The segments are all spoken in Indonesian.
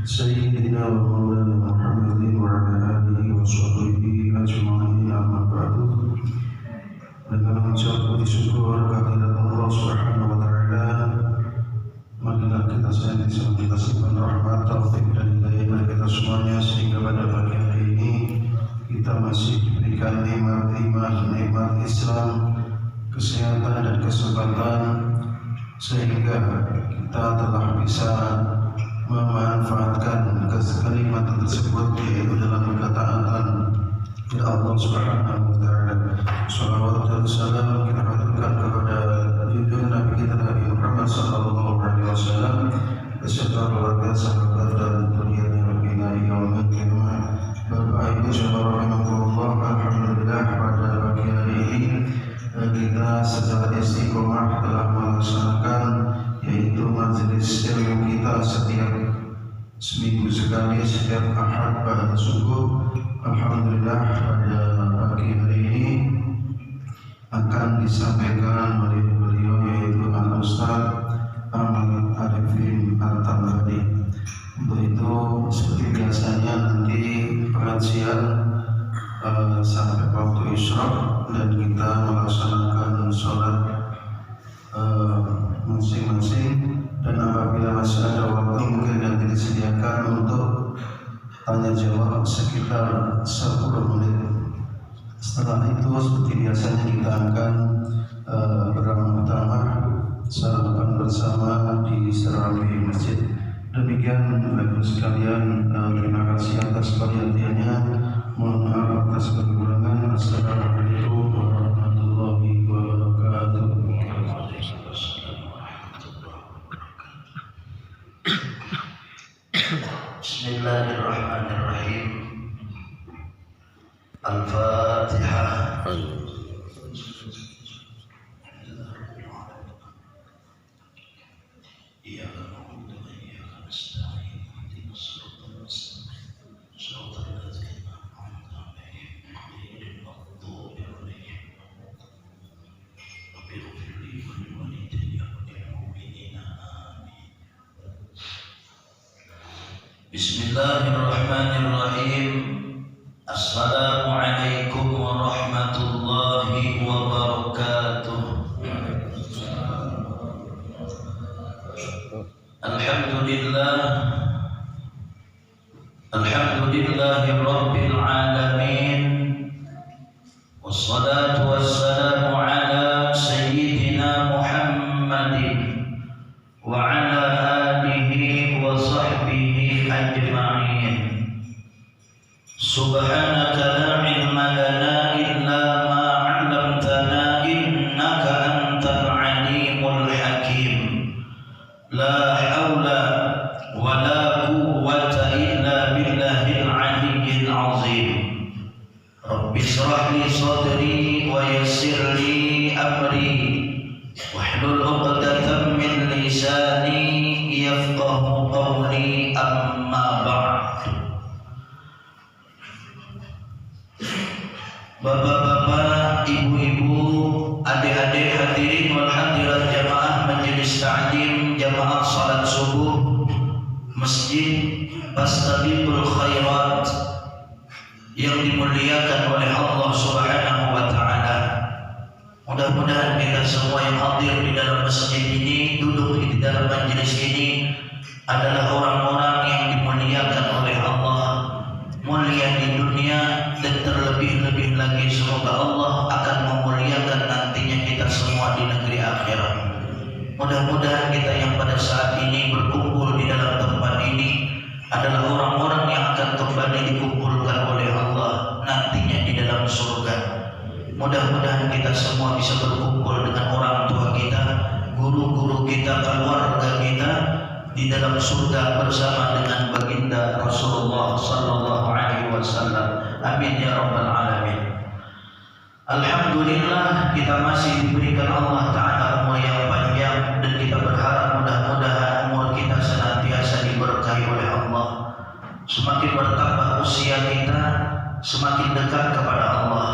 سيدنا ومولانا محمد وعلى آله وصحبه أجمعين أما بعد. Dengan mengucap puji syukur kehadirat Allah Subhanahu wa taala, marilah kita senantiasa kita simpan rahmat, taufik dan hidayah bagi kita semuanya sehingga pada pagi hari ini kita masih diberikan nikmat iman, nikmat Islam, kesehatan dan kesempatan sehingga kita telah bisa memanfaatkan kenikmatan tersebut yaitu dalam ketaatan kepada Allah Subhanahu wa taala. Shalawat dan salam kita haturkan kepada junjungan Nabi kita Nabi Muhammad sallallahu alaihi wasallam beserta keluarga, sahabat dan zuriyatnya ila yaumil qiyamah. Bapak Ibu saudara rahimakumullah, alhamdulillah pada pagi hari ini kita secara istiqomah telah melaksanakan yaitu majelis ilmu kita setiap seminggu sekali, setiap Ahad pada subuh. Alhamdulillah pada pagi hari ini akan disampaikan oleh beliau yaitu Al-Ustaz Ahmad Arifin At-Tambari. Untuk itu seperti biasanya nanti pengajian sampai waktu isyraq dan kita melaksanakan sholat masing-masing, dan apabila masih ada waktu mungkin nanti disediakan untuk tanya jawab sekitar 10 menit. Setelah itu seperti biasanya kita akan beramah-tamah sarapan bersama di Serambi Masjid. Demikian Bapak sekalian, terima kasih atas perhatiannya. Mohon maaf atas kekurangan. Assalamualaikum warahmatullahi wabarakatuh. Bismillahirrahmanirrahim. Al-Fatihah. Bismillahirrahmanirrahim. Assalamualaikum warahmatullahi wabarakatuh. Alhamdulillahi rabbil alamin. Wassalatu wassalamu ala sayyidina Muhammadin wa ala alihi wa sahbihi ajma'in. Subhanaka la ilma lana illa ma 'allamtana innaka antal alimul hakim. La haula wa la quwwata illa billahil aliyyil azim. Rabbi shrah li sadri wa yassir li amri wahlul 'uqdatam min lisani yafqahu qawli, amma ba'd. Bapak-bapak, ibu-ibu, adik-adik hadirin wal hadirat jamaah majelis ta'lim jamaah salat subuh Masjid Bastabiqul Khairat yang dimuliakan oleh Allah Subhanahu wa taala. Mudah-mudahan kita semua yang hadir di dalam masjid ini, duduk di dalam majelis ini adalah orang-orang yang dimuliakan oleh Allah, mulia di dunia dan terlebih-lebih lagi semoga Allah akan memuliakan nantinya kita semua di negeri akhirat. Mudah-mudahan kita yang pada saat ini berkumpul di dalam tempat ini adalah orang-orang yang akan kembali dikumpulkan oleh Allah nantinya di dalam surga. Mudah-mudahan kita semua bisa berkumpul dengan orang tua kita, guru-guru kita, keluarga kita di dalam surga bersama dengan baginda Rasulullah sallallahu alaihi wasallam. Amin ya rabbal alamin. Alhamdulillah kita masih diberikan Allah taala umur yang panjang dan kita berharap mudah-mudahan umur kita senantiasa diberkahi oleh Allah. Semakin bertambah usia kita, semakin dekat kepada Allah.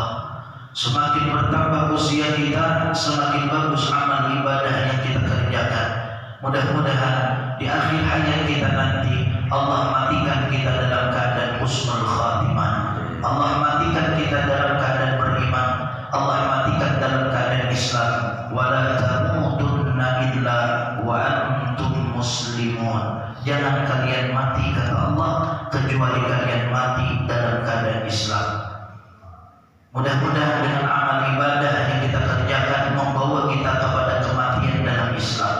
Semakin bertambah usia kita, semakin bagus amal ibadah yang kita kerjakan. Mudah-mudahan di akhir hayat kita nanti Allah matikan kita dalam keadaan husnul khatimah. Allah matikan kita dalam keadaan beriman. Allah matikan dalam keadaan Islam. Wala tamutunna illa wa antum muslimun. Jangan kalian mati, kata Allah, kecuali kalian mati dalam keadaan Islam. Mudah-mudahan dengan amal ibadah yang kita kerjakan membawa kita kepada kematian dalam Islam.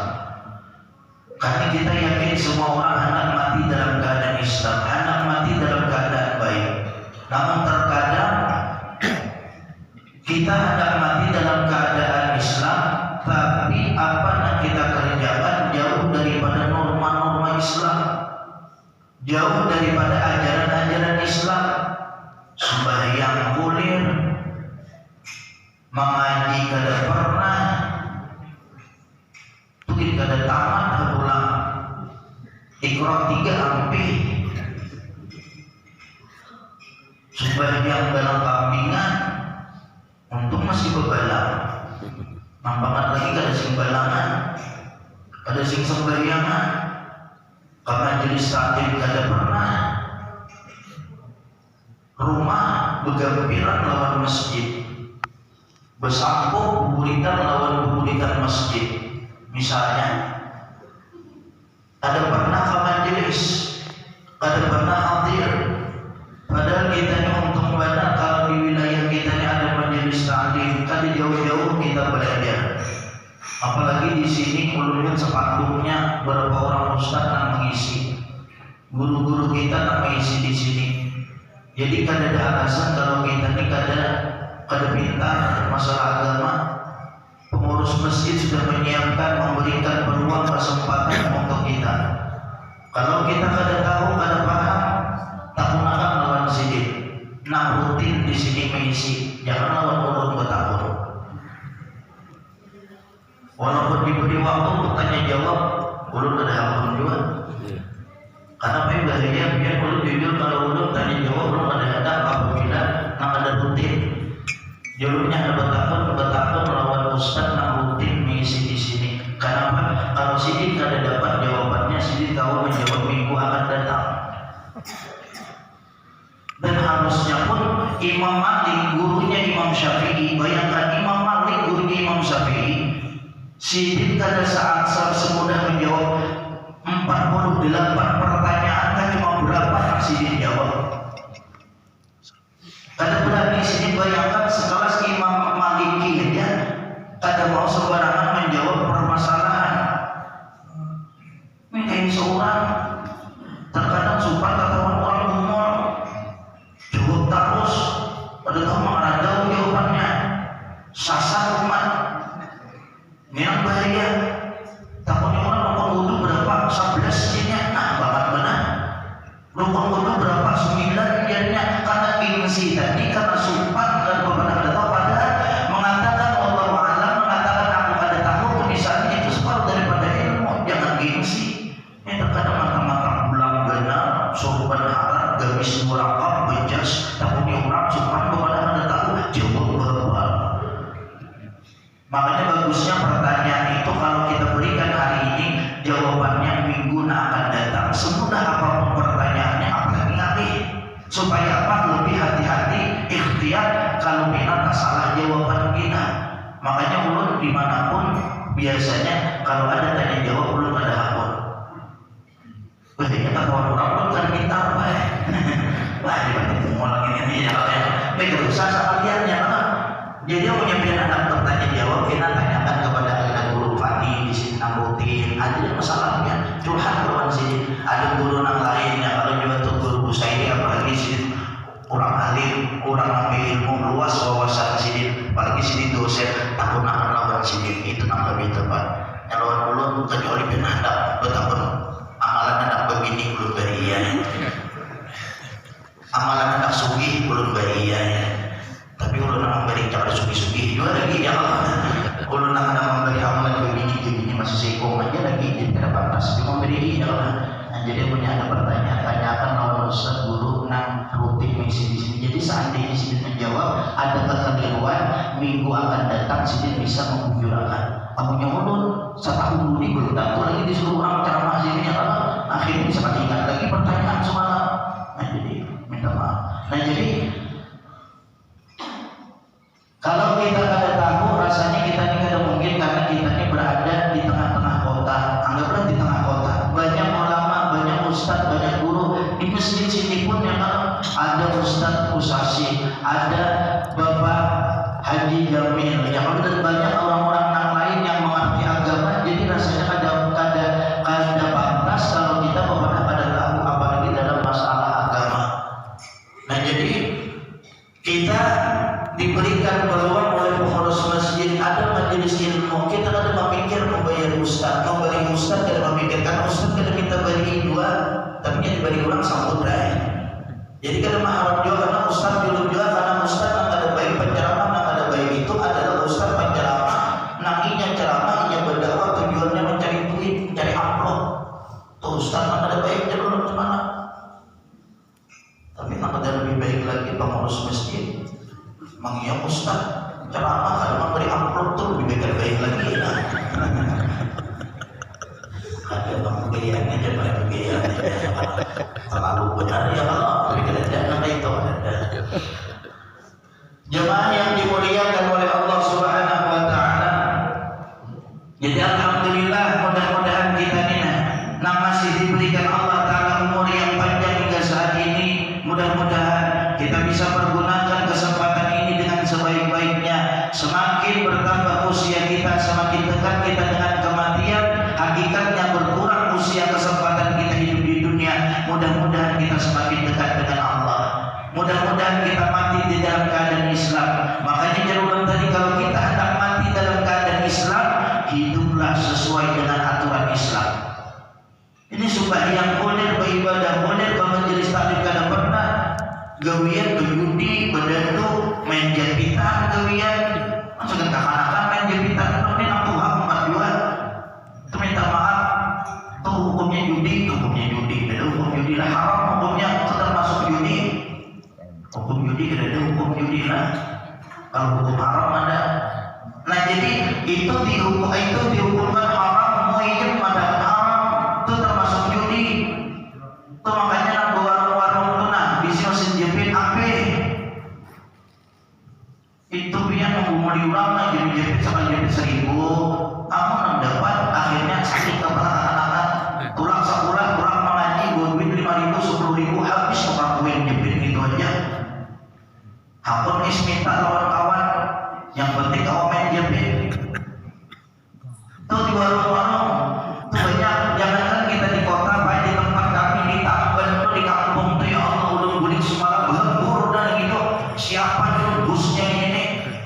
Karena kita yakin semua orang hendak mati dalam keadaan Islam, hendak mati dalam keadaan baik. Namun terkadang kita hendak mati dalam keadaan Islam, tapi apa yang kita kerjakan jauh daripada norma-norma Islam, jauh daripada ajaran-ajaran Islam. Sembahyang kulir, mengaji kada pernah, tulis kada tamat pulang, Iqra 3 ampi, sembahyang dalam kambingan, untung masih bebalang, nampangan lagi kada sing balangan, kada sing sembahyangan, karena jenis taklim kada pernah. Rumah begampiran lawan masjid, bersampuk buburitan lawan buburitan masjid. Misalnya, ada pernah ke majelis, ada pernah hadir, padahal kita ini untung banyak kalau di wilayah kita ini ada majelis taklim, kan jauh-jauh kita belajar. Apalagi di sini ulun sepatutnya beberapa orang ustaz yang mengisi, guru-guru kita yang mengisi di sini. Jadi kada ada alasan kalau kita ini kada pintar masalah agama. Pengurus masjid sudah menyiapkan, memberikan peluang kesempatan untuk kita. Kalau kita kada tahu, kada paham, tak gunakan lawan sini. Nah, rutin di sini mengisi, jangan lawan ulun bertakun. Walaupun diberi waktu untuk tanya jawab, ulun kada hakun juga. Karena apa yang biar ulun jujur, kalau ulun tanya jawab ulun kada ada apabila nak ada rutin. Jurumnya ada bertakun lawan ustaz nak rutin mengisi di sini. Kenapa? Kalau sini kada dapat jawabannya, sini tahu menjawab minggu akan datang. Dan harusnya pun Imam Malik, gurunya Imam Syafi'i, bayangkan Imam Malik, gurunya Imam Syafi'i, sini kada saat semudah menjawab 48 pertanyaan, kan cuma berapa yang sini jawab. Kada berani sini bayangkan sekelas Imam Maliki ya, kada mau sembarangan menjawab permasalahan. Mungkin seorang terkadang sumpah ketahuan orang umur, jawab terus, pada tahu mengarah jauh jawabannya, sasar umat, memang bahaya. Takutnya orang lupa wudu berapa 11 nya, nah banget benar. Lupa wudu berapa 9 nya, karena gengsi tadi, karena sumpah dan beberapa kada tahu, padahal mengatakan Allah Ta'ala, mengatakan aku kada tahu, tulisannya itu separuh daripada ilmu. Jangan gengsi. Ini terkadang mata-mata bulang benar, sorban haram, gamis murakab, bejas, takutnya orang sumpah beberapa kada tahu, jawab berapa. Makanya bagusnya pertanyaan itu kalau kita berikan hari ini, jawabannya minggu akan datang. Semudah apapun pertanyaannya, apalagi ngalih. Supaya apa? Lebih hati-hati, ikhtiar kalau kita tak salah jawaban kita. Makanya ulun dimanapun biasanya kalau ada tanya jawab ulun ada hakun. Wah, ini tak kawan orang pun kan kita apa ya? Wah, dibanding orang ini ya. Baik, usah sekalian ya. Jadi yang punya anak bertanya jawab, kita tanyakan kepada ada guru Fati di sini yang rutin. Ada masalahnya, curhat kawan sini. Ada guru yang lainnya, kalau juga tuh guru Busairi apalagi sini orang alim, orang ambil ilmu luas wawasan sini. Apalagi sini dosen, takut nak lawan sini itu nak lebih tepat. Yang lawan ulun kecuali penanda, betapun amalan anak begini ulun beria. Amalan anak sugih ulun beria ya. Tapi ulun nak memberi cara sugi-sugi juga lagi ya Allah. Ulun nak memberi amalan begini masih sekong aja lagi, jadi tidak pantas memberi ya Allah. Nah, jadi punya ada pertanyaan, tanyakan lawan ustaz guru nang rutin mengisi di sini. Jadi seandainya sini menjawab ada kekeliruan, minggu akan datang sini bisa mengunjurkan. Amunya ulun setahun ini belum tentu lagi disuruh orang ceramah sini ya Allah. Akhirnya bisa ingat lagi Usasi, ada Bapak Haji Jamil, yang dan banyak orang-orang yang lain yang mengerti agama. Jadi rasanya ada batas kalau kita pada tahu, apalagi dalam masalah agama. Nah, jadi kita diberikan peluang oleh pengurus masjid, ada majelis ilmu, kita ada memikir membayar ustaz, memberi ustaz, kita memikirkan ustaz kita minta beri dua, tapi yang diberi orang sambut dah. Jadi kita mengharap juga karena ustaz dulu juga, karena ustaz yang ada baik penceramah, yang ada baik itu adalah ustaz penceramah, nakinya ceramah, yang berdakwah tujuannya mencari duit, mencari amplop. Tuh ustaz yang ada baik jalur kemana? Tapi yang ada lebih baik lagi pengurus masjid, mengiam ustaz ceramah, kalau memberi amplop tuh lebih baik lagi. Ada bang begayaan aja, bang begayaan aja, terlalu benar ya Allah, begayaan itu ada. Jemaah yang dimuliakan oleh Allah Subhanahu Wa Taala. Jadi alhamdulillah, mudah-mudahan kita masih diberikan Allah Taala umur yang panjang hingga saat ini. Mudah-mudahan kita bisa pergunakan kesempatan ini dengan sebaik-baiknya. Semakin bertambah usia kita, semakin dekat kita dengan kematian. Hakikatnya berkurang usia kesempatan kita hidup di dunia. Mudah-mudahan kita semakin dekat dengan Allah. Mudah-mudahan kita mati di dalam keadaan Islam. Makanya jawaban tadi, kalau kita hendak mati dalam keadaan Islam, hiduplah sesuai dengan aturan Islam. Ini sembahyang boleh, beribadah boleh, bermajelis taklim kada pernah, gawian berjudi, berdandu, main japitan, gawian, maksudnya kakak-kakak main japitan, ini aku hak empat dua. Itu minta maaf, itu hukumnya judi, dan hukum judi lah haram, hukumnya itu termasuk judi. Hukum judi ada hukum judi lah. Kalau hukum haram ada. Nah, jadi itu dihukumkan haram, muhijab pada haram, itu termasuk judi. Itu makanya nak warung-warung itu bisa mesin jepit ape. Itu punya menggumul di ulama, jadi jepit sama jepit 1000. Kamu nang dapat akhirnya sakit kepala anak-anak. Tulang sebulan kurang mengaji, duit 5.000, 10.000 habis kepala jepit gitu aja. Hakun minta lawan kawan, yang penting kau main jepit. Tuh di warung-warung, tuh banyak. Jangankan kita di kota, baik di tempat kami di Tamban tuh, di kampung tuh, ya Allah, ulun-uling semalam berhembur dan gitu. Siapa dulu busnya ini?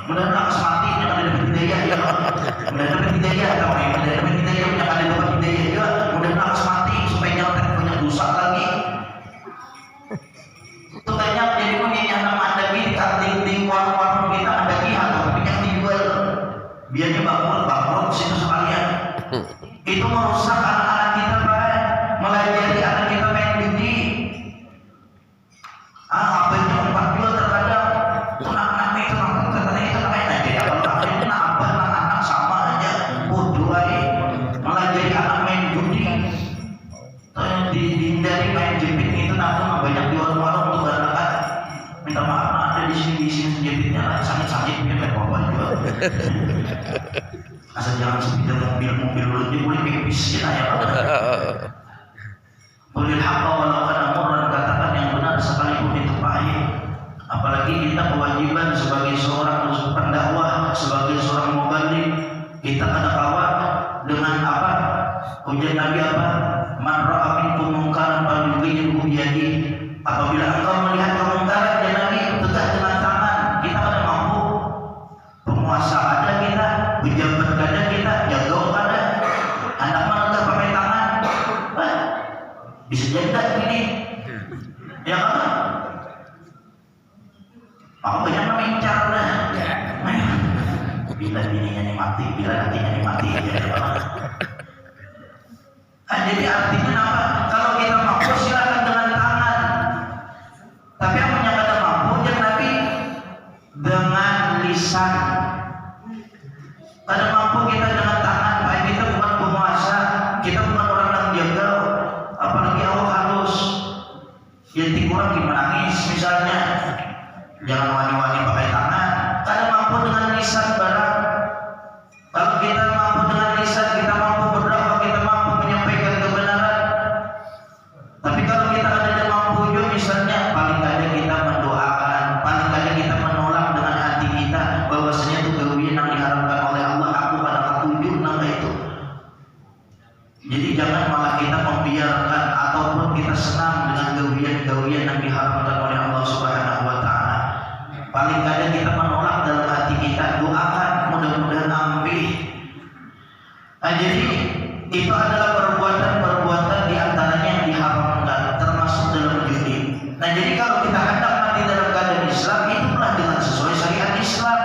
Mudah-mudahan mati, yang ada dapat hidayah ya Allah. Mudah-mudahan dapat hidayah, mudah-mudahan dapat hidayah, yang ada dapat hidayah juga. Mudah-mudahan mati supaya jangan banyak dosa lagi. Itu banyak, jadi punya yang ada di warung-warung kita ada tapi yang dijual biarnya bangkrut situ sekalian. Itu merusak anak-anak kita, Pak. Melajari anak kita main judi. Apa itu empat jual terkadang itu anak-anak itu katanya itu namanya aja ya. Kalau akhirnya anak-anak sama aja bodoh aja. Melajari anak main judi. Dihindari main jepit itu, namun banyak di warung-warung untuk berangkat. Minta maaf, ada di sini jepitnya lah, sakit-sakit punya kayak apa juga. Asal jangan sepidah mobil dulu, dia boleh pipis ya. Boleh haqqa walau kana murran, katakan yang benar sekalipun itu pahit. Apalagi kita kewajiban sebagai seorang pendakwah, sebagai seorang muballigh, kita ada kawat dengan apa? Ujian Nabi apa? Man ra'a minkum munkaran falyughayyirhu biyadihi. Apabila engkau melihat kemungkaran, ya Nabi, tegak dengan tangan. Kita ada mampu, penguasa ada kita, pejabat ada kita, jaga ada. Anak menegak pakai tangan, bisa jadi gini, ya kan? Aku banyak mengincar dah. Bila bininya ini mati, bila nantinya ini mati, ya kan? Jadi artinya apa? Kalau kita mampu silakan dengan tangan. Tapi yang punya kata mampu, jangan Nabi dengan lisan. Kada mampu kita dengan tangan, baik kita bukan penguasa, kita bukan orang yang jagal, apalagi awak halus. Jadi kurang gimana nangis misalnya, jangan wani-wani pakai tangan. Kada mampu dengan lisan barang. Kalau kita mampu dengan lisan, kita mampu berdoa, kita mampu menyampaikan kebenaran. Tapi kalau kita ada mampu juga, misalnya paling tidak kita mendoakan malah kita membiarkan ataupun kita senang dengan gawian-gawian yang diharamkan oleh Allah Subhanahu wa taala. Paling kadang kita menolak dalam hati kita, doakan mudah-mudahan ambil. Nah, jadi itu adalah perbuatan-perbuatan di antaranya yang diharamkan, termasuk dalam judi. Nah, jadi kalau kita hendak mati dalam keadaan Islam, itulah dengan sesuai syariat Islam.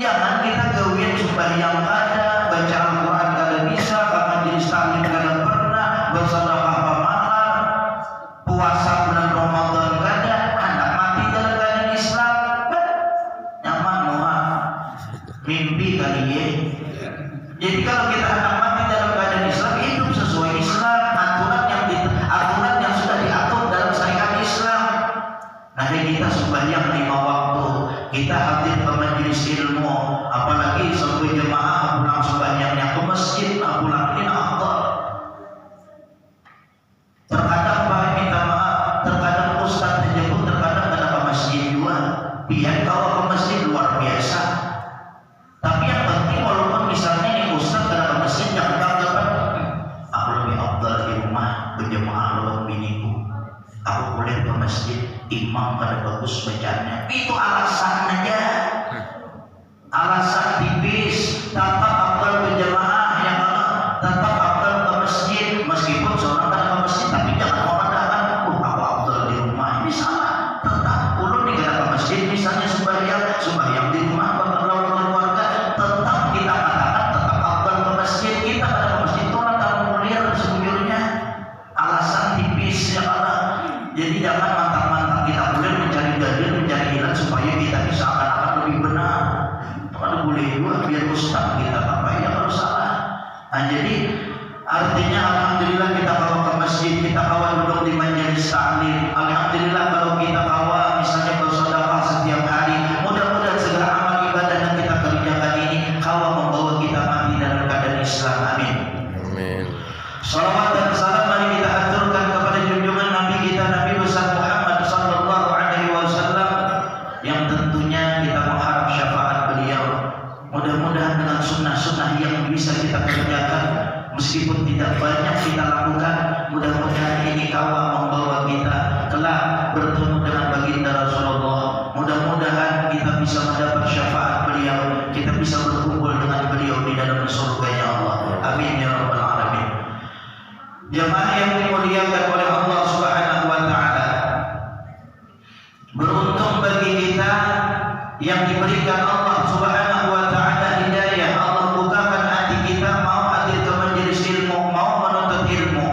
Jangan kita gawian sembahyang ada, baca Al-Quran kada bisa, majelis taklim kada pernah, bersedekah pamalar, puasa bulan Ramadan kada, hendak mati dalam keadaan Islam, nyaman muah, mimpi kali ya. Jadi kalau kita hendak mati dalam keadaan Islam, hidup sesuai Islam, aturan yang sudah diatur dalam syariat Islam. Nah, kita sembahyang 5 waktu, kita hadir ke majelis ilmu, apalagi satu jemaah pulang sembahyangnya ke masjid, pulang ini afdal. Terkadang Pak minta maaf, terkadang ustaz menyebut terkadang ada ke masjid juga. Biar kalau ke masjid luar biasa. Tapi yang penting walaupun misalnya ini ustaz ada ke masjid jangan banggakan. Aku lebih afdal di rumah berjemaah lewat biniku. Aku boleh ke masjid, imam kada bagus bacaannya. Itu alasan aja. Alasan tipis. Tetap afdal berjemaah yang tetap afdal ke masjid meskipun seorang kada ke masjid, tapi jangan memandangkan aku afdal di rumah. Ini salah. Tetap ulun nih kada ke masjid, misalnya sembahyang di rumah berlawan keluarga, tetap kita katakan tetap afdal ke masjid. Kita kada ke masjid itu orang tak mulia sejujurnya. Alasan tipis ya Allah. Jadi jangan mantap-mantap kita boleh mencari dalil, mencari ilat supaya kita bisa akan lebih benar. Kalau boleh juga biar ustaz kita apa ya kalau salah. Nah, jadi artinya alhamdulillah kita bawa ke masjid, kita bawa duduk di majelis taklim. Alhamdulillah kalau kita bawa misalnya bersedekah setiap hari. Mudah-mudahan segala amal ibadah yang kita kerjakan ini kawa membawa kita mati dalam keadaan Islam. Amin. Amin. Salawat dan salam mari kita aturkan kepada junjungan Nabi kita Nabi besar Muhammad sallallahu alaihi wasallam yang tentunya kita mengharap syafaat beliau. Mudah-mudahan dengan sunnah-sunnah yang bisa kita kerjakan meskipun tidak banyak kita lakukan, mudah-mudahan ini kawa membawa kita kelak bertemu dengan baginda Rasulullah. Mudah-mudahan kita bisa mendapat syafaat beliau, kita bisa berkumpul dengan beliau di dalam surganya Allah. Amin ya rabbal alamin. Jemaah yang dimuliakan oleh Allah Subhanahu wa taala, beruntung bagi kita yang diberikan Allah Subhanahu wa taala hidayah. Allah bukakan hati kita mau hadir ke majelis ilmu, mau menuntut ilmu.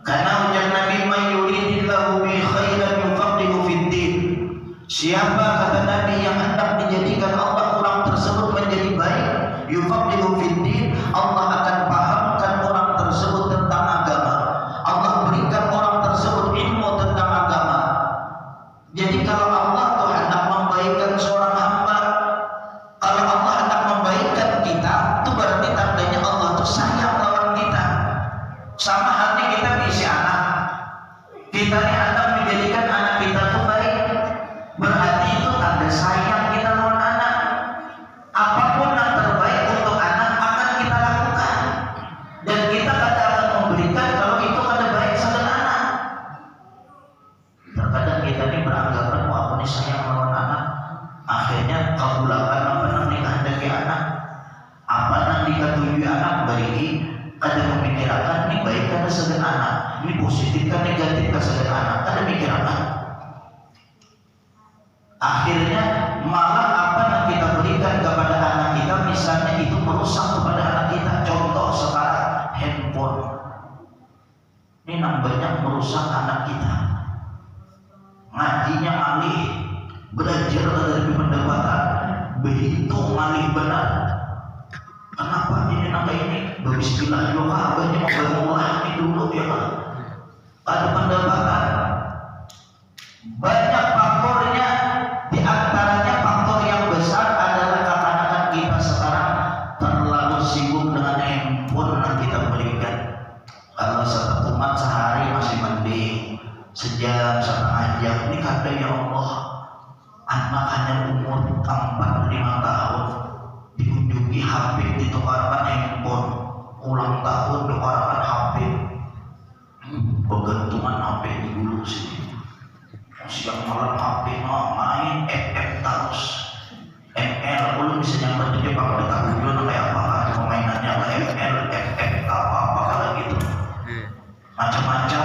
Karena ujar Nabi, "Man yuridillahu bi khairan yufaqihu fid din." Siapa kata Nabi yang hendak dijadikan Allah orang tersebut menjadi baik, yufaqihu fid din, Allah akan pahamkan orang tersebut tentang agama. Allah berikan orang tersebut ilmu tentang agama. Jadi kalau Allah tuh hendak membaikkan seorang hamba, kalau Allah hendak membaikkan kita, itu berarti tandanya Allah tuh sayang lawan kita. Sama halnya kita diisi anak. Kita ini hendak menjadikan anak kita tuh baik, berarti itu tanda sayang kita lawan anak. Apapun yang terbaik untuk anak akan kita lakukan, dan kita kadang akan memberikan kalau itu kada baik sama anak. Terkadang kita ini beranggapan wah aku ini sayang lawan anak, akhirnya kabulakan apa yang dikehendaki anak, apa yang diketujui anak beri kada memikirkan ini baik kada sama anak, ini positif kan negatif kada sama anak, kada mikirkan. Akhirnya malah apa yang kita berikan kepada anak kita misalnya itu merusak kepada anak kita. Contoh sekarang handphone ini banyak merusak anak kita. Ngajinya alih, belajar dari pendapatan, berhitung alih benar. Kenapa ini naga ini? Bismillah juga abahnya membangun ini dulu ya kan? Ada pendapatan. Banyak faktornya, di antaranya faktor yang besar adalah kekanak-kanakan kita sekarang terlalu sibuk dengan handphone yang kita berikan. Kalau satu umat sehari masih mending, sejam setengah jam ini kata ya Allah, anak hanya umur 4-5 tahun dikunjungi HP, ditukarkan handphone, ulang tahun ditukarkan HP. macam-macam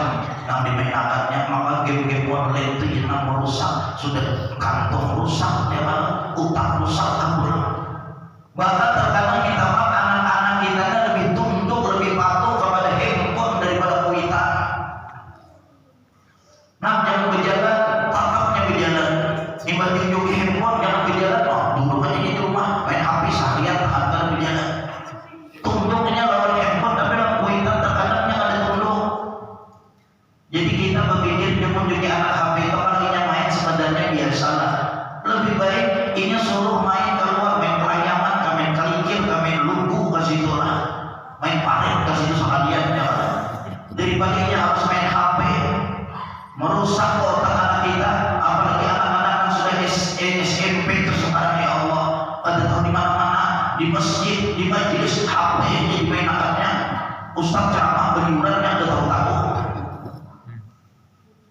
yang dimainkannya, maka game-game online itu yang merusak, sudah kantong rusak, ya kan, utak rusak, kabur. Bahkan terkadang kita anak-anak kita lebih tunduk, lebih patuh kepada handphone daripada kuitan. Nah, jangan berjalan, tatapnya berjalan. Dibanding joki handphone, jangan berjalan. Oh, duduk aja di rumah, main HP seharian, tahan berjalan. Tunduknya lawan handphone, tapi lawan kuitan terkadangnya ada tunduk. Jadi kita berpikir dia pun juga anak HP itu kalau ini main sebenarnya biasalah. Lebih baik ini suruh main keluar, main kelayangan, main kelinci, main lugu ke situ lah, main parit ke situ sekalian ya. Daripada ini harus main HP, merusak otak anak kita, apalagi anak-anak yang sudah SMP itu sekarang ya Allah, pada tahu di mana-mana, di masjid, di majelis HP ini dimainkannya, ustaz ceramah beriuran yang tahu-tahu.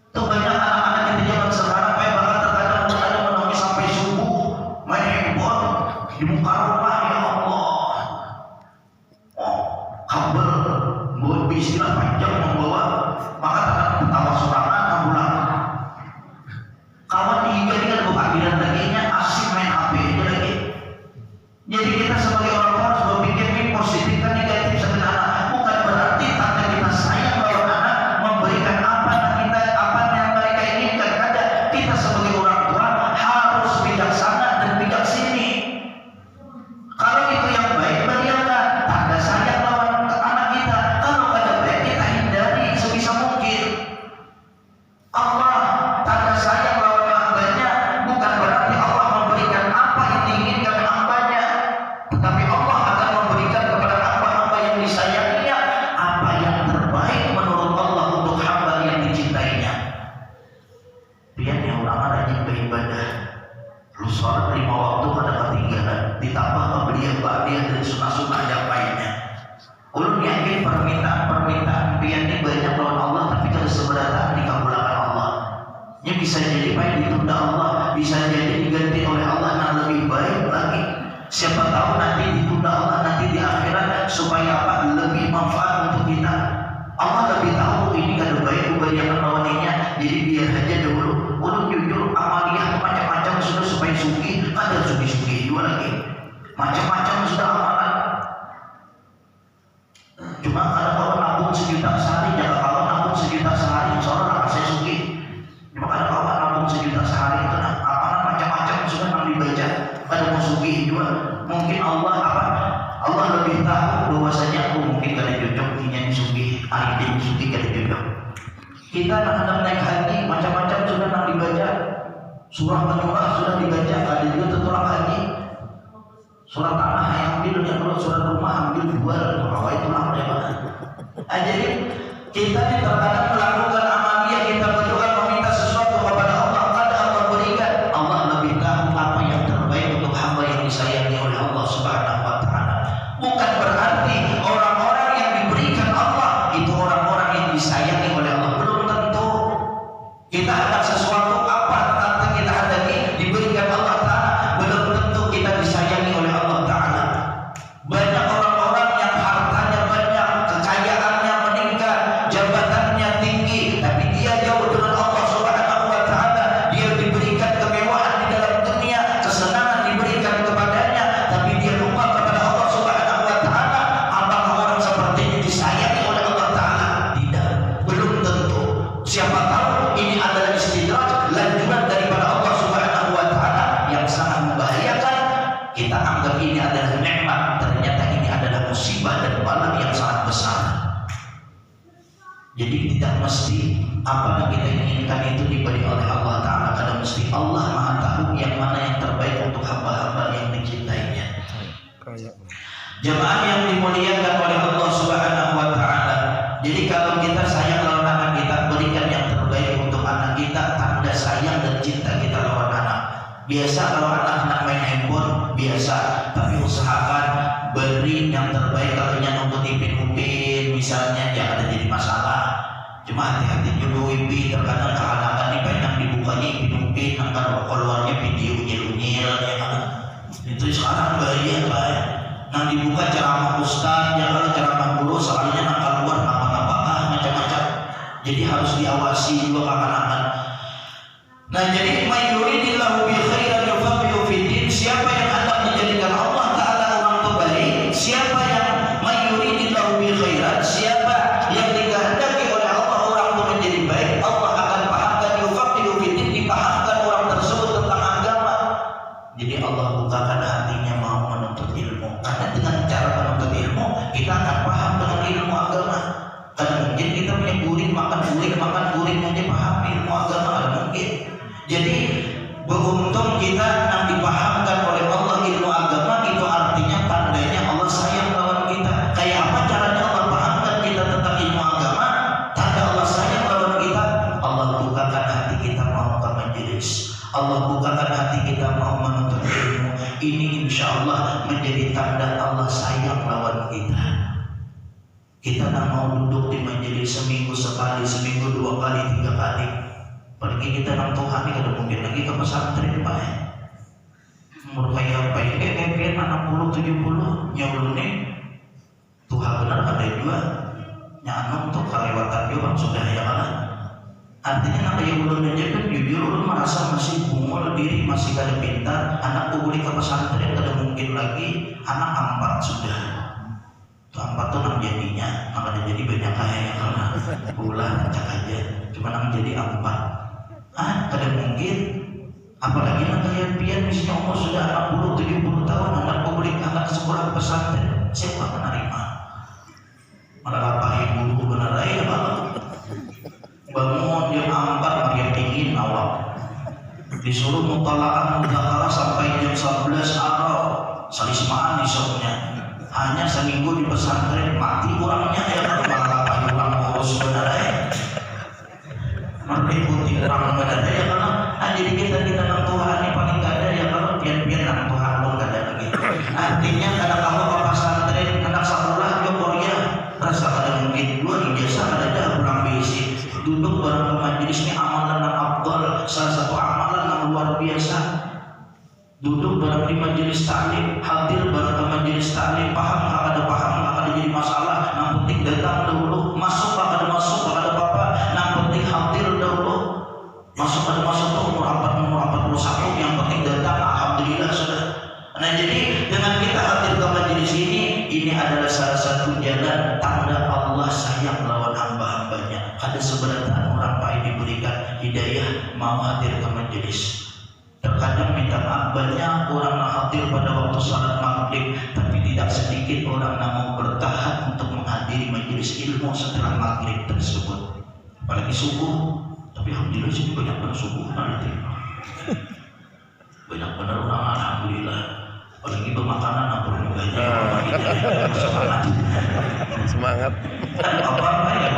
Itu banyak anak-anak yang di zaman sekarang, bahkan terkadang ada menangis sampai subuh, main handphone di muka rumah ya Allah. Oh, kabel, buat istilah panjang membawa, maka terkadang ketawa sorangan pulang. Kawan tiga ini kan bukan bidan laginya asik main HP aja lagi. Jadi kita sebagai orang tua harus berpikir ini positif kan negatif sebenarnya. Bukan berarti tanda kita sayang lawan anak memberikan apa yang mereka inginkan. Kada kita sebagai orang tua harus bijaksana dan bijak sini. Kalau itu yang baik beriakan tanda sayang lawan anak kita. Kalau kada baik kita hindari sebisa mungkin. Allah tanda sayang lawan hambanya bukan berarti Allah memberikan apa yang diinginkan hambanya, tetapi Allah akan memberikan kepada hamba-hamba yang disayanginya apa yang terbaik menurut Allah untuk hamba yang dicintainya. Biar yang orang rajin beribadah, lu sholat 5 waktu pada ketinggalan, ditambah pembelian ba'diyah dan sunnah-sunnah yang lainnya. Ulun yakin permintaan biar ini banyak lawan Allah, tapi kalau sebenarnya dikabulkan Allah. Ini bisa jadi baik ditunda Allah, bisa jadi diganti oleh Allah yang lebih baik lagi. Siapa tahu nanti ditunda Allah nanti di akhirat supaya apa? Lebih manfaat untuk kita. Allah lebih tahu ini kada baik kebanyakan lawannya. Jadi biar aja dulu. Ulun jujur amaliyah macam-macam sudah supaya suki, ada suki-suki juga lagi. Macam-macam sudah amalan. Cuma kalau kawan nabung 1 juta sehari, jangan kawan nabung 1 juta sehari, seorang akan saya suki. Cuma kalau kawan nabung 1 juta sehari itu nah, amalan macam-macam sudah yang dibaca pada musuhi juga. Mungkin Allah lebih tahu bahwasanya aku mungkin kada cocok punya suki, ahli suki kada cocok. Kita nak naik haji macam-macam sudah yang dibaca, surah menyurah sudah dibaca, ada juga tertolak haji. Surat tanah yang ambil yang perlu surat rumah ambil jual bahwa itulah mereka. Jadi kita ini terkadang melakukan amaliyah, kita berdoa meminta sesuatu kepada Allah, kada Allah berikan. Allah lebih tahu apa yang terbaik untuk hamba yang disayangi oleh Allah Subhanahu wa taala. Bukan berarti orang-orang yang diberikan Allah itu orang-orang yang disayangi oleh Allah. Belum tentu. Kita ada sesuatu apa tentang kita hadapi diberikan Allah taala, belum tentu kita disayangi oleh Allah taala. Banyak orang-orang yang hartanya banyak, kekayaannya meningkat, jabatannya tinggi, tapi dia jauh dengan Allah Subhanahu wa taala. Dia diberikan kemewahan di dalam dunia, kesenangan diberikan kepadanya, tapi dia lupa kepada Allah Subhanahu wa taala. Apakah orang seperti ini disayangi oleh Allah taala? Tidak, belum tentu. Siapa tahu ini adalah istidraj, lanjutan daripada Allah Subhanahu wa taala yang sangat membahayakan. Kita anggap ini adalah nikmat, ternyata ini adalah musibah dan bala yang sangat besar. Jadi tidak mesti apa yang kita inginkan itu diberi oleh Allah taala, karena mesti Allah Maha tahu yang mana yang terbaik untuk hamba-hamba yang dicintainya. Jemaah yang dimuliakan oleh Allah Subhanahu wa taala. Jadi kalau kita sayang lawan anak kita, berikan yang terbaik untuk anak kita, tanda sayang dan cinta kita lawan anak. Biasa kalau anak main handphone biasa, tapi usahakan beri yang terbaik. Kalau untuk ipin-upin misalnya jangan ada jadi masalah. Cuma hati-hati juga wipi, terkadang kehalangan nih banyak dibukanya ipin-upin, kalau keluarnya video unyil-unyil ya kan. Itu sekarang bahaya lah. Yang dibuka ceramah ustaz, ya kalau ceramah guru soalnya nak keluar apa-apa macam-macam. Jadi harus diawasi juga kawan-kawan. Nah, jadi mayuridillahu bi khairan yufaqihu fiddin, siapa yang hendak menjadikan Allah Ta'ala orang itu baik, siapa yang mayuridillahu bi khairan, siapa yang dikehendaki oleh Allah orang itu menjadi baik, Allah akan pahamkan yufaqihu fiddin, dipahamkan orang tersebut tentang agama. Jadi Allah bukakan hatinya mau menuntut ilmu, karena dengan cara menuntut ilmu kita akan paham dengan ilmu agama. Kan mungkin kita punya guring makan guring aja paham ilmu agama, ada mungkin. Jadi beruntung kita yang dipahamkan oleh Allah ilmu agama, itu artinya tandanya Allah sayang lawan kita. Kayak apa caranya Allah pahamkan kita tentang ilmu agama? Tanda Allah sayang lawan kita, Allah bukakan hati kita mau ke majelis, Allah bukakan hati kita mau menuntut ilmu. Ini insya Allah menjadi tanda Allah sayang lawan kita. Kita tak mau duduk di majelis seminggu sekali, seminggu 2 kali, 3 kali. Apalagi kita nang Tuhan ini kada mungkin lagi ke pesantren Pak. Umur kayak apa ini kayak 60 70 nyawul nih. Tuhan benar ada juga. Nyanong tuh kelewatan juga sudah ya kan. Artinya nak kayak ulun aja kan jujur ulun merasa masih bungul diri, masih kada pintar. Anak boleh ke pesantren kada mungkin lagi. Anak 4 sudah. Tuh 4 tuh nang jadinya, maka jadi banyak kayaknya karena bulan cak aja. Cuma nang jadi 4. Kada mungkin. Apalagi nak kayak pian misalnya umur sudah 60-70 tahun, anak publik akan sekolah pesantren, siapa menerima? Malah lapahin guru benar ya Pak. Bangun jam 4 makin dingin awak. Disuruh mutalaah mudahara sampai jam 11 Arab, salismaan isoknya. Hanya seminggu di pesantren mati orangnya ya kan, malah lapahin orang ngurus benar ya. Mengikuti orang benar ya kalau jadi kita nang Tuhan ini paling gak ada ya kalau pian-pian nang Tuhan pun gak ada lagi. Artinya kada kamu ke pesantren anak sekolah ke Korea rasa kada mungkin dua ijazah kada ada kurang basic duduk bareng ke majelis ini amalan yang afdal, salah satu amalan yang luar biasa. Duduk bareng di majelis taklim, hadir bareng ke majelis taklim, paham kada jadi masalah, yang penting datang dahulu, masuk kada masuk kada apa-apa, yang penting hadir dahulu. Masuk tuh umur 41, yang penting datang, alhamdulillah sudah. Nah jadi dengan kita hadir ke majelis ini adalah salah satu jalan tanda Allah sayang lawan hamba-hambanya. Ada seberatan orang Pak diberikan hidayah mau hadir ke majelis. Terkadang minta maaf banyak orang yang hadir pada waktu salat maghrib, tapi tidak sedikit orang yang mau bertahan untuk menghadiri majelis ilmu setelah maghrib tersebut. Apalagi subuh. Tapi alhamdulillah sih banyak benar subuh nanti. Banyak benar orang alhamdulillah. Apalagi bermakanan apa banyak semangat. Apa ya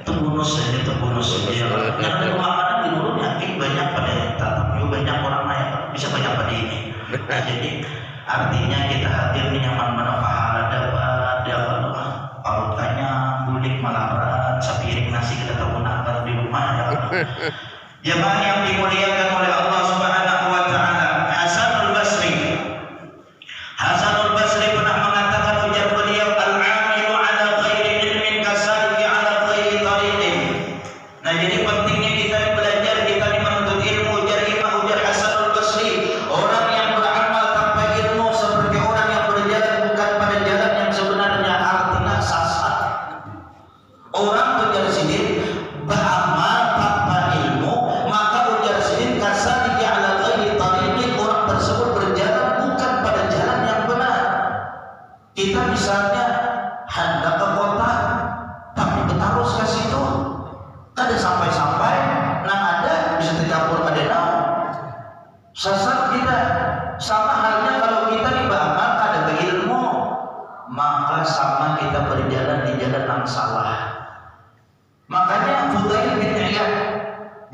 itu bonus saja ya. Karena makanan di mulut yakin banyak pada tatap juga banyak orang yang bisa banyak pada ini. Nah, jadi artinya kita hadir nyaman mana pahala dapat parutannya bulik malaran sapiring nasi kita tahu nakar di rumah ya. Jemaah yang dimuliakan oleh Allah Subhanahu wa taala, Hasanul Basri pernah mengatakan ujar beliau, al-amilu ala ghairi ilmin kasaliki ala ghairi tariqin. Nah jadi pentingnya kita belajar, kita menuntut ilmu. Ujar Hasanul Basri, orang yang beramal tanpa ilmu seperti orang yang berjalan bukan pada jalan yang sebenarnya, artinya sesat. Orang ujar sini beramal tanpa ilmu, maka ujar sini kasaliki ala ghairi tariqin, orang tersebut berjalan bukan pada jalan yang benar. Kita misalnya hendak ke kota, tapi kita harus ke situ, kada sampai-sampai, nah ada bisa tercampur pada daun. Sesat kita. Sama halnya kalau kita diberamal kada berilmu, maka sama kita berjalan di jalan yang salah. Makanya Fudail bin Iyad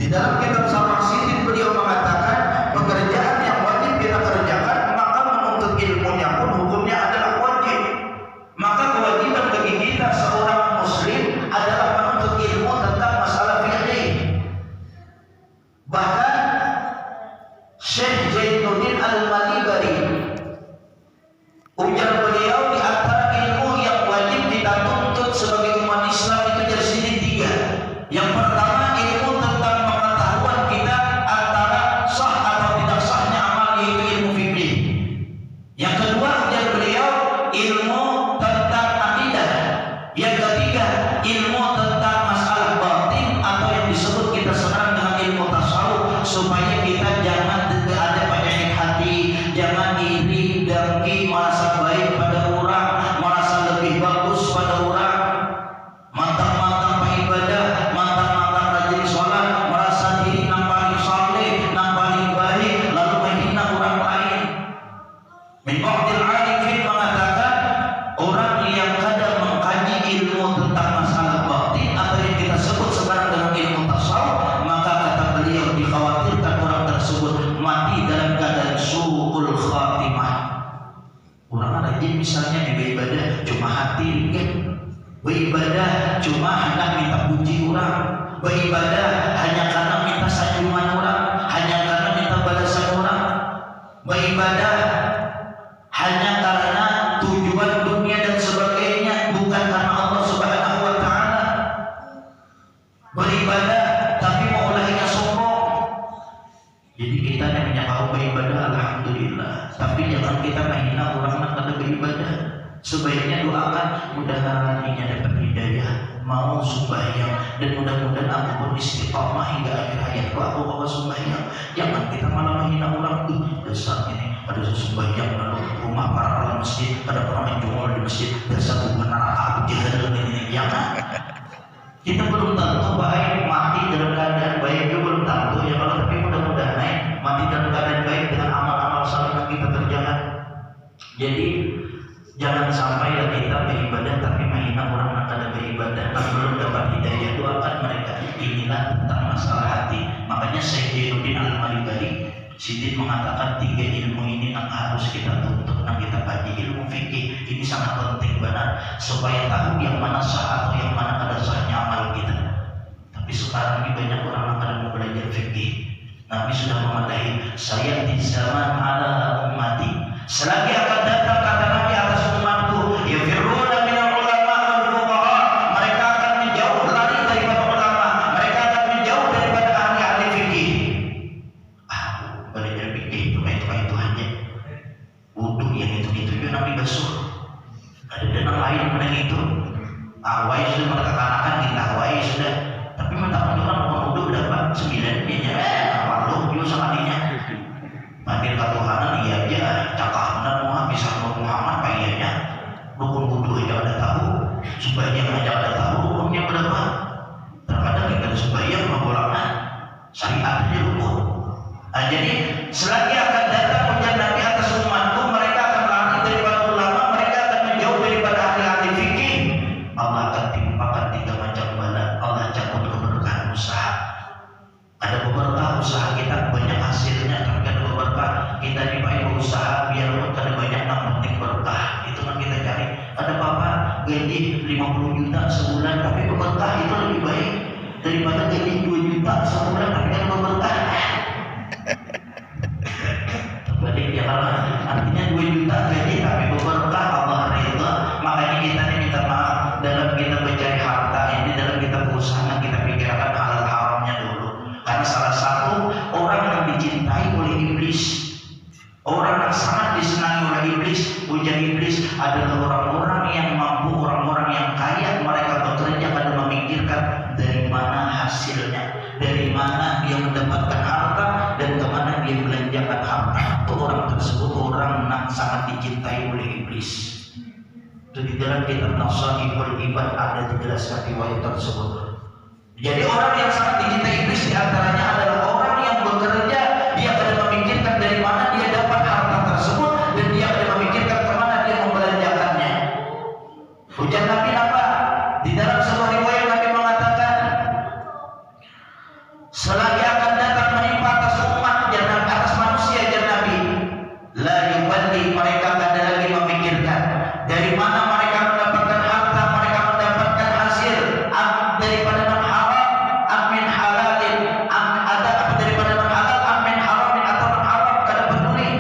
di dalam kitab Syarah Sidin beliau mengatakan pekerjaan yang wajib kita kerjakan, maka menuntut ilmunya pun hukumnya adalah wajib. Maka kewajiban bagi kita seorang muslim adalah menuntut ilmu tentang masalah fikih. Bahkan Syekh Zainuddin Al-Malibari ujar beliau di antara ilmu yang wajib kita tuntut sebagai umat Islam itu jadi 3. Yang pertama, ilmu tentang pengetahuan kita antara sah atau tidak sahnya amal, yaitu ilmu fikih. Yang kedua, ujar beliau, ilmu tentang akidah. Yang ketiga, ilmu tentang masalah batin atau yang disebut kita sekarang dengan ilmu tasawuf, supaya kita jangan ada penyakit hati, jangan iri, dengki, merasa baik pada orang, merasa lebih bagus pada orang, mantap-mantap ibadah, mantap-mantap rajin sholat, merasa diri yang paling saleh, yang paling baik, lalu menghina orang lain. Min ba'dil arifin mengatakan, orang yang kadang mengkaji ilmu tentang masalah batin atau yang kita sebut sekarang dengan ilmu tasawuf, maka kata beliau dikhawatirkan orang tersebut mati dalam keadaan su'ul khatimah. Orang rajin misalnya beribadah cuma hati kan, beribadah cuma hendak minta puji orang, beribadah hanya karena minta sanjungan orang, hanya karena minta balasan orang, beribadah hanya karena tujuan dunia dan sebagainya, bukan karena Allah Subhanahu wa taala. Beribadah tapi maulahnya sombong. Jadi kita yang menyapa beribadah alhamdulillah, tapi jangan kita menghina orang yang kada beribadah. Sebaiknya doakan mudah-mudahan ini dapat hidayah, mau sembahyang, dan mudah-mudahan aku pun istiqamah hingga akhir hayatku aku bawa sembahyang. Jangan kita malah menghina orang tuh. Dasar ini ada sembahyang lalu rumah para orang masjid, ada orang yang jongol di masjid, dasar benar aku jalan ini. Jangan. Kita belum tentu baik mati dalam keadaan baik, juga belum tentu ya kalau, tapi mudah-mudahan mati dalam keadaan baik dengan amal-amal saleh yang kita kerjakan. Jadi jangan sampai kita beribadah tapi menghina orang yang tidak beribadah, dan belum dapat hidayah. Doakan mereka. Inilah tentang masalah hati. Makanya Syekh Jainuddin Al-Malibari Sidin mengatakan 3 ilmu ini yang harus kita tuntut, yang kita kaji. Ilmu fikih ini sangat penting benar, supaya tahu yang mana sah atau yang mana kada sahnya amal kita. Tapi sekarang ini banyak orang yang kada mau belajar fikih. Nabi sudah memadahi, saya di zaman ala ummati, selagi akan datang kata Nabi atas umatku, yafirruna minal ulama wal fuqaha, mereka akan menjauh lari daripada ulama, mereka akan menjauh daripada ahli-ahli fikih. Belajar fikih itu kayak itu aja. Wudu yang itu Nabi basuh. Ada danang lain menang itu. Awai sudah mereka katakan kita awai sudah. Tapi mentang orang mau wudu dapat 9 dia walau dia sekalinya. Hadir ketuhanan iya aja cakap benar Muhammad bisa Muhammad kayaknya. Rukun wudu aja ada tahu. Sebaiknya aja ada tahu rukunnya berapa. Terkadang kita sebaiknya mengulangnya syariat aja rukun. Jadi selagi akan datang ujian Nabi atas umatku, mereka akan lari daripada ulama, mereka akan menjauh daripada ahli-ahli fikih. Allah akan timpakan 3 macam bala. Allah cabut keberkahan usaha. Ada beberapa usaha kita banyak hasilnya, tapi ada beberapa kita dipakai berusaha biar ada banyak yang penting berkah. Itu kan kita cari. Ada bapak gaji 50 juta sebulan, tapi berkah itu lebih baik daripada gaji 2 juta sebulan tapi kan berkah. Balik ya kalau artinya 2 juta gaji tapi berkah, Allah ridha. Makanya kita minta maaf dalam kita mencari harta ini, dalam kita berusaha kita pikirkan halal haramnya dulu. Karena salah satu orang yang dicintai oleh iblis, orang yang sangat disenangi oleh iblis, ujian iblis adalah orang-orang yang mampu, orang-orang yang kaya. Mereka bekerja pada memikirkan dari mana hasilnya, dari mana dia mendapatkan harta dan kemana dia belanjakan harta. Itu orang tersebut orang yang sangat dicintai oleh iblis. Itu di dalam kitab Nasaihul Ibad ada dijelaskan riwayat tersebut. Jadi orang yang sangat dicintai iblis diantaranya adalah orang yang bekerja, dia akan memikirkan dari mana dia dapat harta tersebut dan dia akan memikirkan kemana dia membelanjakannya. Ujar Nabi apa? Di dalam sebuah riwayat Nabi mengatakan, selagi akan datang menimpa atas umat jangan atas manusia jangan Nabi, la yuballi, mereka ada lagi memikirkan dari mana mereka mendapatkan harta, mereka mendapatkan hasil daripada non halal, amin halalin, ada apa daripada non halal, amin haramin atau non haram, kada peduli.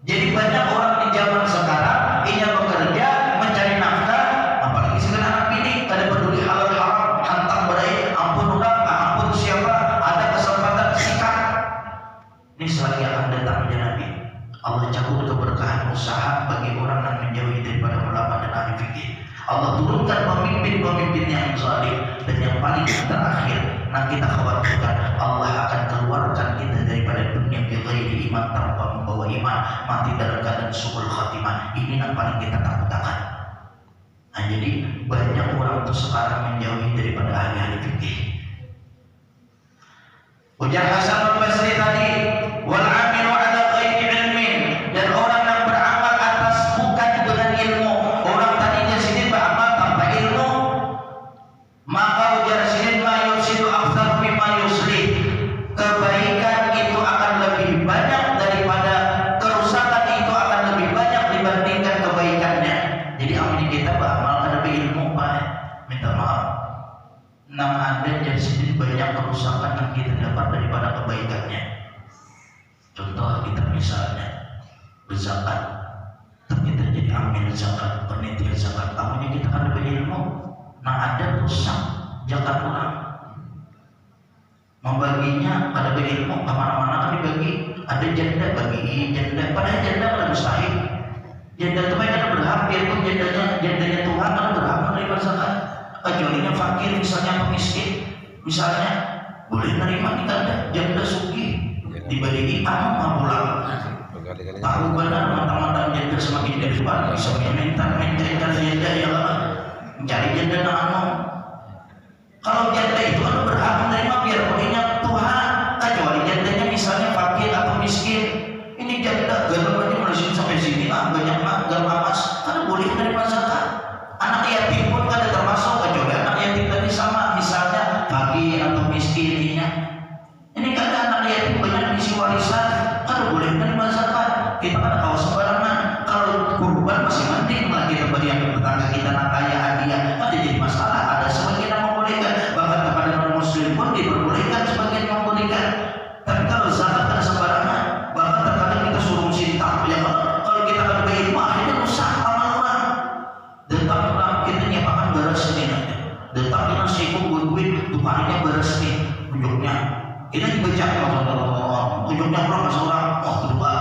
Jadi banyak orang di zaman sekarang ingin bekerja mencari nafkah, apalagi sekarang anak ini kada peduli halal haram, hantam berai, ampun yang paling terakhir. Nah kita khawatirkan Allah akan keluarkan kita daripada dunia bighairi iman, tanpa membawa iman, mati dalam keadaan su'ul khatimah. Ini yang paling kita takutkan. Nah jadi banyak orang itu sekarang menjauhi daripada ahli-ahli fikih. Ujar Hasan al-Basri tadi, wal amilu ala ghairi ilmin, dan orang yang beramal atas bukan dengan ilmu. Orang tadinya sini beramal tanpa ilmu, maka ujar sini ma yusidu aktsar mimma yuslih. Kebaikan itu akan lebih banyak daripada kerusakan, itu akan lebih banyak dibandingkan kebaikannya. Jadi amin kita beramal karena ilmu, Pak. Minta maaf. Nang ada jadi sini banyak kerusakan yang kita dapat daripada kebaikannya. Contoh kita misalnya berzakat, tapi kita jadi amil zakat, panitia zakat, amin kita kan ada ilmu. Nah ada rusak zakat orang. Membaginya ada ilmu, kemana-mana kan dibagi. Ada janda bagi janda, padahal janda kan mustahil. Janda itu mereka berhak, biarpun jandanya Tuhan kan berhak menerima zakat. Kecuali yang fakir, misalnya pemiskin, misalnya boleh menerima kita ada janda suki dibagi amal pulang. Tahu benar mata-mata janda semakin depan, bisa minta janda ya mencari janda nano. Kalau janda itu kan berhak menerima biarpun ini Tuhan, kecuali jandanya misalnya fakir atau miskin. Ini janda garamnya melesing sampai sini banyak garam mas, kan boleh menerima zakat. Anak yatim pun kan termasuk, kecuali anak yatim tadi sama, misalnya fakir atau miskin ini. Ini kan anak yatim banyak misi warisan, kan boleh menerima zakat. Kita kan tahu sembarangan. Kalau kurban masih penting lah kita bagi yang tetangga kita nak kaya hadiah, kan jadi masalah. Ada sebagian yang membolehkan, bahkan kepada non muslim pun diperbolehkan sebagian membolehkan. Tapi kalau zakat kan sembarangan, bahkan terkadang kita suruh cinta. Ya kalau kita kan berilmu akhirnya rusak amal orang. Datang orang kita nyapakan beres ini nanti. Datang kita sibuk duit, tukangnya beres nih ujungnya. Kita dibaca ujungnya pulang ke seorang, kedua.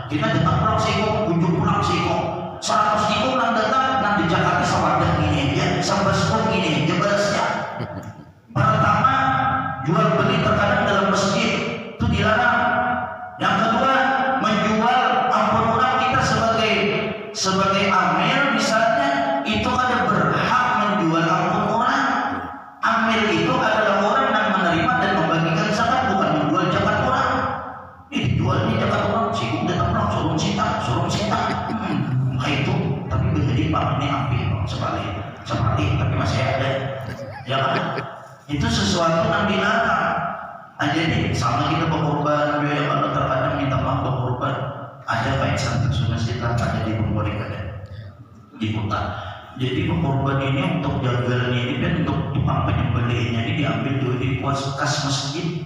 Kita datang pulang sibuk, ujung pulang sibuk. 100 ribu nang datang, nang di Jakarta sama gini ya, sampai 10 gini, ya beresnya. Pertama, jual beli terkadang dalam masjid itu dilarang. Yang kedua, menjual ampun orang kita sebagai amil misalnya, itu ada berhak menjual ampun orang. Amil itu adalah orang yang menerima dan membagikan zakat, bukan menjual zakat orang. Ini jual ini zakat orang, sibuk datang pulang suruh cinta. Itu tapi menjadi Pak ini ambil seperti tapi masih ada ya kan? Itu sesuatu yang dilarang. Jadi sama kita berkorban, ya kalau terkadang minta maaf berkorban, ada baik santri masjid ada di Pemboleh di kota. Jadi berkorban ini untuk jagalnya ini dan untuk tukang penyembelihnya ini diambil dulu di kas masjid.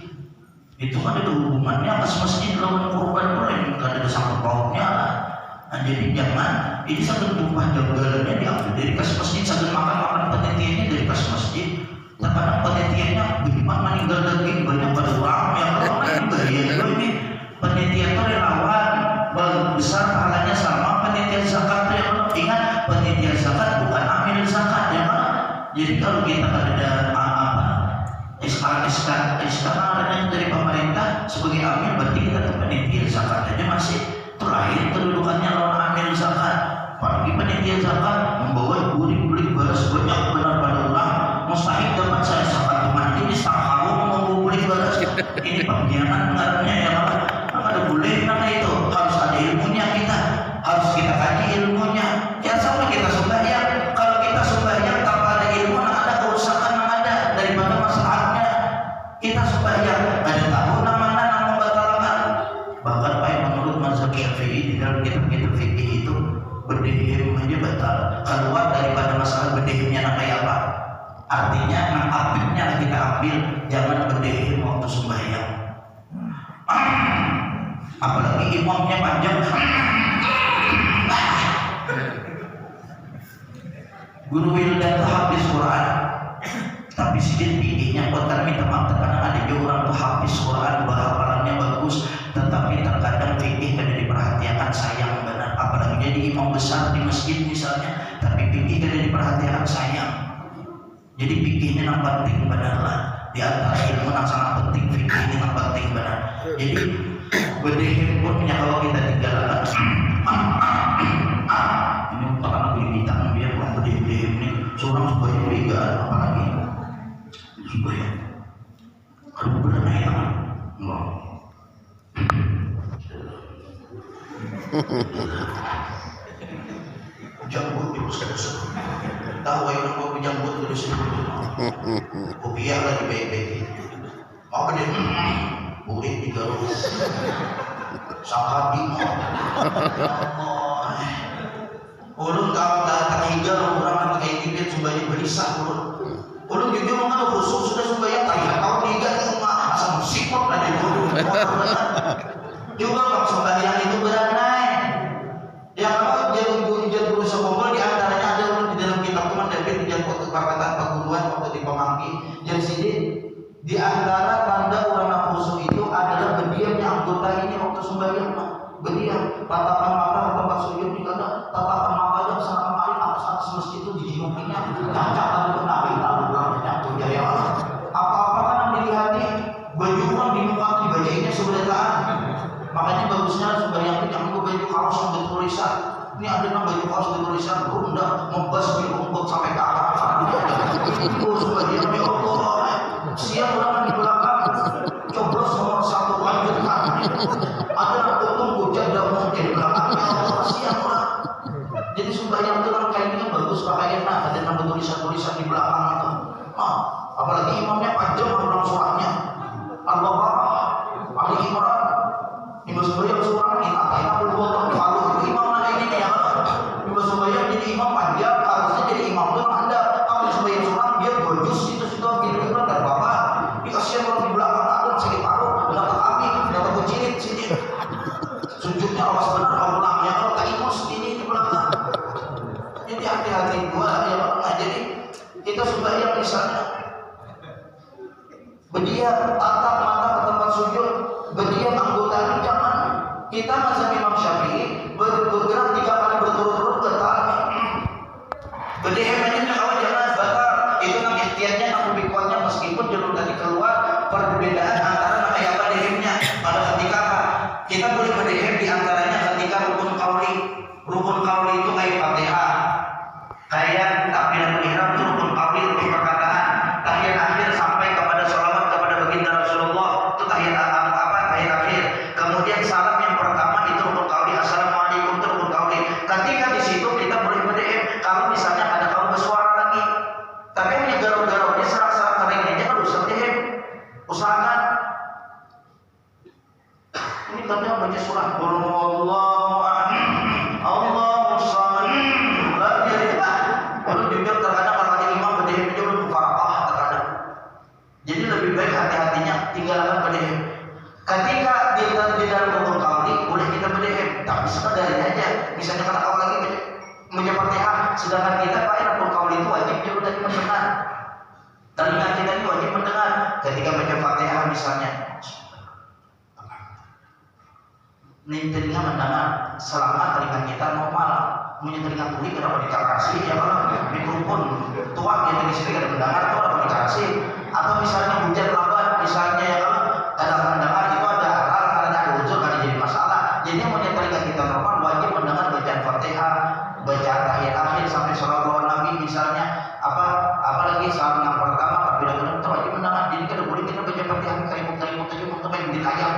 Itu kan ada hubungannya kas masjid lawan korban boleh ada sangkut pautnya lah. Nah, jadi jangan ini satu tumpah jagalnya diambil dari kas masjid, satu makan penelitiannya dari kas masjid. Terkadang penelitiannya bagaimana meninggal daging banyak pada orang yang orang ini bahaya juga ini. Penelitian itu relawan besar pahalanya sama penelitian zakat itu yang ingat penelitian zakat bukan amil zakat ya kan. Jadi kalau kita ada SK dari pemerintah sebagai amil berarti kita penelitian zakat aja masih terakhir kedudukannya lawan amil zakat. Apalagi panitia zakat membawa beli beras banyak benar pada orang, mustahil dapat saya zakat mati di setengah mau beli beras. Ini pengkhianat pengaruhnya ya kan. Ada boleh karena itu harus ada ilmunya, kita harus kita kaji ilmunya. Jangan sampai kita sembahyang, kalau kita sembahyang tanpa ada ilmu ada kerusakan yang ada daripada masalahnya. Kita sembahyang ada tahu mana yang membatalkan. Bahkan baik menurut mazhab Syafi'i di dalam kitab-kitab fikih itu berdehim aja batal. Keluar daripada masalah berdehimnya kayak apa? Artinya yang apiknya kita ambil, jangan berdehim waktu sembahyang. Apalagi imamnya panjang. Guru Wildan tuh habis Quran, tapi sedikit pikirnya kotor minta maaf. Terkadang ada juga orang tuh habis Quran, hafalannya bagus, tetapi terkadang fikih kada diperhatikan, sayang benar. Apalagi jadi imam besar di masjid misalnya, tapi fikih kada diperhatikan, sayang. Jadi fikih ini yang penting benar lah. Di antara ilmu yang sangat penting fikih ini yang penting benar. Jadi berdehem pun kalau kita tinggalkan ini karena bintang biar orang berdehem ini seorang supaya juga apalagi supaya kalau berani ya Allah. Jambut di pusat tahu yang mau jambut terus kopi lagi baik-baik apa dia boleh digaruk sangkati ulun kalau tak higa orang kayak gitu sumbayang berisah ulun jujur mengaku khusus sudah sumbayang tak tahu tiga cuma asal sikot ada dulu juga kalau sembahyang itu berat naik ya kalau jadi berusaha kumpul di antaranya ada ulun di dalam kitab teman David di dalam perkataan perguruan waktu di Pemangki jadi sini di antara tanda orang khusyuk itu adalah berdiamnya anggota ini waktu sembahyang berdiam tatapan mata ke tempat sujud di kana tatapan mata yang sangat kemarin atas masjid itu dijinukinya cacat atau nabi tahu jatuh jaya apa-apa kan yang dilihat baju kan di muka dibacainnya sebeletaan makanya bagusnya sembahyang itu jangan baju kaos yang bertulisan ini ada yang baju kaos bertulisan bunda ngebas di rumput sampai ke akar itu sembahyang ya Allah siang orang di belakang coblos nomor 1 lanjutkan ada yang bertunggu jadah mungkin di belakang ya Allah siang orang jadi sembahyang itu kan kainnya bagus pakai enak ada yang bertulisan-tulisan di belakang itu apalagi imamnya panjang orang suratnya Al-Baqarah Ali Imran imam sembahyang surah ini katanya puluh kalau imam mana ini ya imam sembahyang jadi imam panjang harusnya jadi imam itu anda kalau sembahyang surah dia bojus itu sudah gitu dan bapak dikasih orang di belakang aku sakit paru berapa kami berapa kucirit sini sujudnya awas benar ulangnya kalau tak imus ini di belakang jadi hati-hati gua ya Pak jadi kita sembahyang misalnya berdiam tatap mata ke tempat sujud berdiam anggotanya jangan kita mazhab Imam Syafi'i bergerak 3 kali berturut-turut batal berdiam aja kalau jangan batal itu kan ikhtiarnya aku bikuannya meskipun jalur tadi keluar perbedaan antara kayak apa dehemnya pada ketika apa kita boleh berdehem di antaranya ketika rukun kauli itu kayak Fatihah kayak takbiratul ihram itu rukun kauli rukun perkataan tahiyat akhir sampai kepada sholawat kepada baginda Rasulullah itu tahiyat akhir kemudian salam yang pertama itu rukun kauli assalamualaikum itu rukun kauli ketika di situ kita boleh berdehem kalau misalnya ada kaum bersuara lagi tapi hanya garuk-garuk dia serak-serak keringnya dia kan usah berdehem usahakan ini tapi baca surah Allahu Allahu shalli la ilaha kalau jujur terkadang kalau ada imam berdehem itu belum faraqah terkadang jadi lebih baik hati-hatinya tinggalkan berdehem ketika di dalam rukun kauli boleh kita berdehem tapi sekadar aja misalnya kalau awal lagi baca Fatihah sedangkan kita pakai rukun kauli itu wajib dia udah mendengar telinga kita ini wajib mendengar ketika baca Fatihah misalnya ini telinga mendengar selama telinga kita normal punya telinga tuli kenapa dikasih ya kalau mikrofon tuang yang di sini ada mendengar itu apa dikasih atau misalnya hujan lambat misalnya ya kalau ada mendengar itu ada akal karena ada unsur kan jadi masalah jadi yang punya telinga kita normal wajib mendengar bacaan Fatihah bacaan tahiyat akhir sampai sholawat Nabi misalnya apalagi saat yang pertama kabir itu wajib mendengar jadi kada boleh kita baca Fatihah kalimut aja untuk main ditayang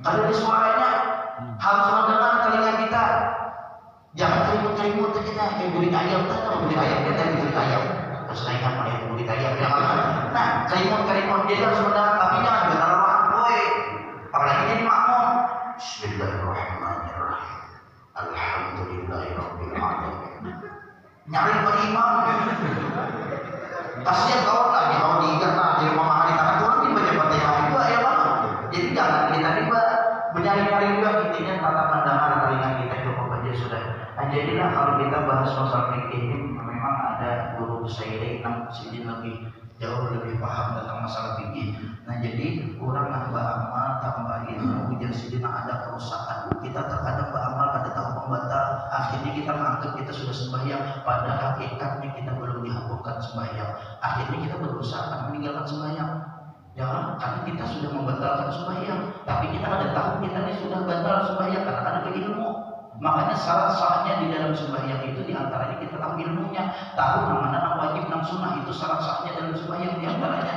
kalau di suaranya harus mendengar telinga kita jangan kerimut-kerimut kita kayak guling ayam guling ayam kita guling ayam terus naikkan oleh guling ayam nah kerimut dia harus mendengar tapi jangan bertaruhan boy apalagi jadi makmum Bismillahirrahmanirrahim Alhamdulillahirabbil alamin nyari imam kasihan kau lagi kalau diingat di rumah mahari karena Tuhan dibaca Fatihah juga ya Pak jadi jangan kita tiba menyari-nyari juga intinya tata pandangan telinga kita cukup aja sudah nah jadilah kalau kita bahas masalah fikih ini memang ada guru saya yang lebih jauh lebih paham tentang masalah fikih nah jadi orang nambah amal tambah ilmu jadi sidina ada kerusakan kita terkadang beramal ada tahu pembatal akhirnya kita menganggap kita hakikatnya kita belum dihapuskan sembahyang. Akhirnya kita berusaha meninggalkan sembahyang. Jangan, karena kita sudah membatalkan sembahyang, tapi kita ada tahu kita ini sudah batal sembahyang karena ada ilmu. Makanya syarat-syaratnya di dalam sembahyang itu diantaranya kita tahu ilmunya, tahu mana wajib dan sunnah, itu syarat-syaratnya dalam sembahyang diantaranya.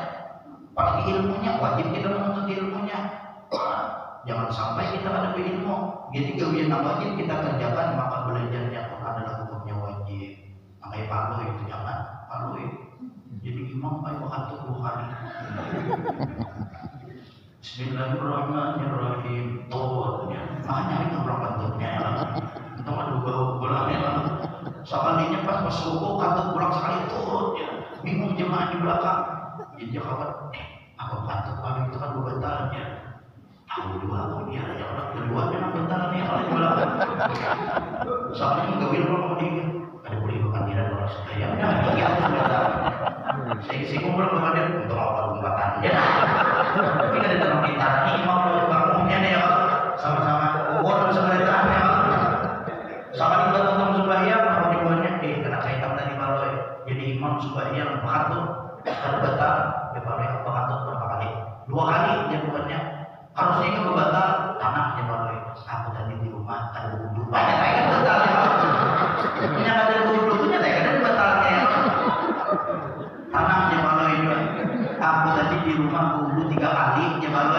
Apalagi ilmunya, wajib kita menuntut ilmunya. Jangan sampai kita ada ilmu, jadi gawian wajib kita kerjakan, maka belajarnya pun adalah hukumnya wajib. Makanya palu itu jangan palu. Jadi imam ayo atur 2 kali. Bismillahirrahmanirrahim. Tolnya, makanya itu berapa bentuknya ya. Itu ada bolanya lah. Sekalinya pas ruku kantut pulang sekali turunnya. Bingung jemaah di belakang. Jadi kawan, apa kantut kali itu kan batalnya. Tahu dua apa dia ya orang kedua memang batalnya kalau di belakang. Soalnya enggak bilang mau dia. Ada boleh kepandiran orang saya. Ya, saya ngomong kepada untuk apa umpatannya. Tapi kan itu kita nih mau bangunnya nih ya sama-sama ubur sama ya. Sama kita tentang sembahyang mau dibuatnya karena saya tahu tadi malu jadi imam sembahyang bahatur terbatal daripada bahatur berapa kali 2 kali dia buatnya harusnya itu batal karena dia malu aku tadi di rumah ada wudhu banyak saya kan batal ya punya ada wudhunya saya kan batalnya ya tanah dia malu itu aku tadi di rumah wudhu 3 kali dia malu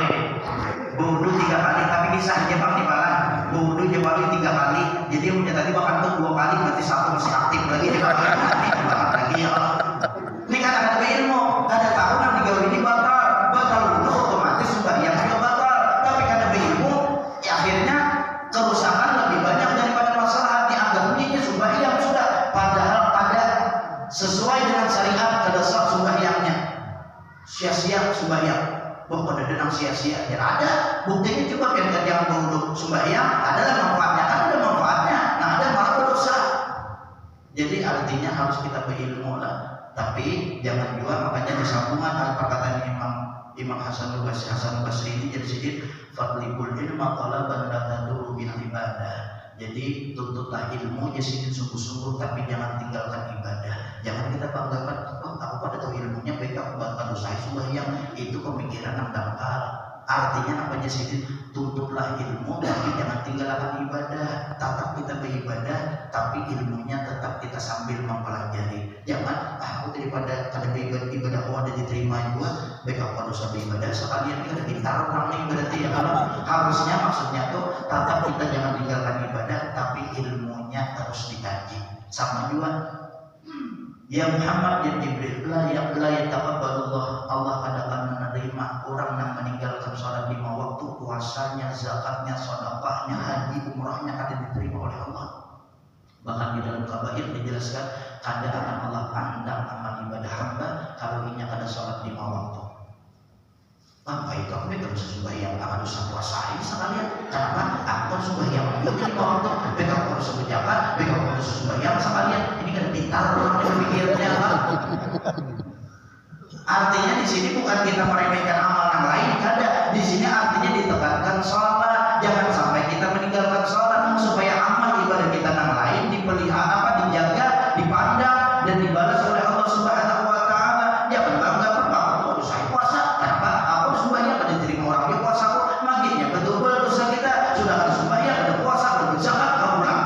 wudhu 3 kali tapi kisah dia bang di malah wudhu dia malu 3 kali jadi punya tadi bahkan tuh 2 kali berarti 1 masih aktif lagi dia lagi ya ini kan ada ilmu ada tahu nanti gawe ini batal wudhu otomatis sembahyang juga batal tapi kan ada ilmu ya akhirnya kerusakan lebih banyak daripada masalah dianggapnya sembahyang sudah padahal ada sesuai dengan syariat kedasar sembahyangnya sia-sia sembahyang bahwa ada denang sia-sia ya ada buktinya coba yang kerjaan wudhu sembahyang adalah manfaatnya kan ada manfaatnya nah ada malah berdosa jadi artinya harus kita berilmu lah tapi jangan juga makanya disambungan perkataan Imam Hasanul Basri ini jadi sedikit fadlibul ilma talaban la taduru bil ibadah jadi tuntutlah ilmu jadi sungguh-sungguh tapi jangan tinggalkan ibadah jangan kita banggakan aku pada tahu ilmunya baik aku bakal usai sembahyang itu pemikiran yang dangkal artinya apa jadi tuntutlah ilmu tapi jangan tinggalkan ibadah tetap kita beribadah tapi ilmunya tetap kita sambil mempelajari jangan aku daripada kada ibadah aku ada diterima juga baik aku harus beribadah sekalian kita pintar orang nih berarti ya kalau harusnya maksudnya tuh tetap kita jangan tinggalkan ibadah tapi ilmunya terus dikaji sama juga ya Muhammad ya Jibril la yataqabbalullah Allah akan menerima orang yang meninggalkan sholat 5 waktu puasanya zakatnya sedekahnya haji umrahnya akan diterima oleh Allah bahkan di dalam kabair dijelaskan kada akan Allah pandang amal ibadah hamba kalau inya kada sholat 5 waktu apa itu aku bisa sembahyang akan usah puasa ini sekalian kenapa aku sembahyang itu 5 waktu mereka harus berjabat mereka harus sembahyang sekalian ini kan pintar orang yang pikirnya artinya di sini bukan kita meremehkan amal yang lain kada di sini artinya ditekankan sholat jangan sampai kita meninggalkan sholat supaya amal ibadah kita yang lain dipelihara dijaga dipandang dan dibalas oleh Allah Subhanahu wa taala jangan bangga aku saya puasa kenapa aku sembahyang kada diterima orang dia puasa aku magitnya betul-betul dosa kita sudah harus sembahyang ada puasa berzakat pulang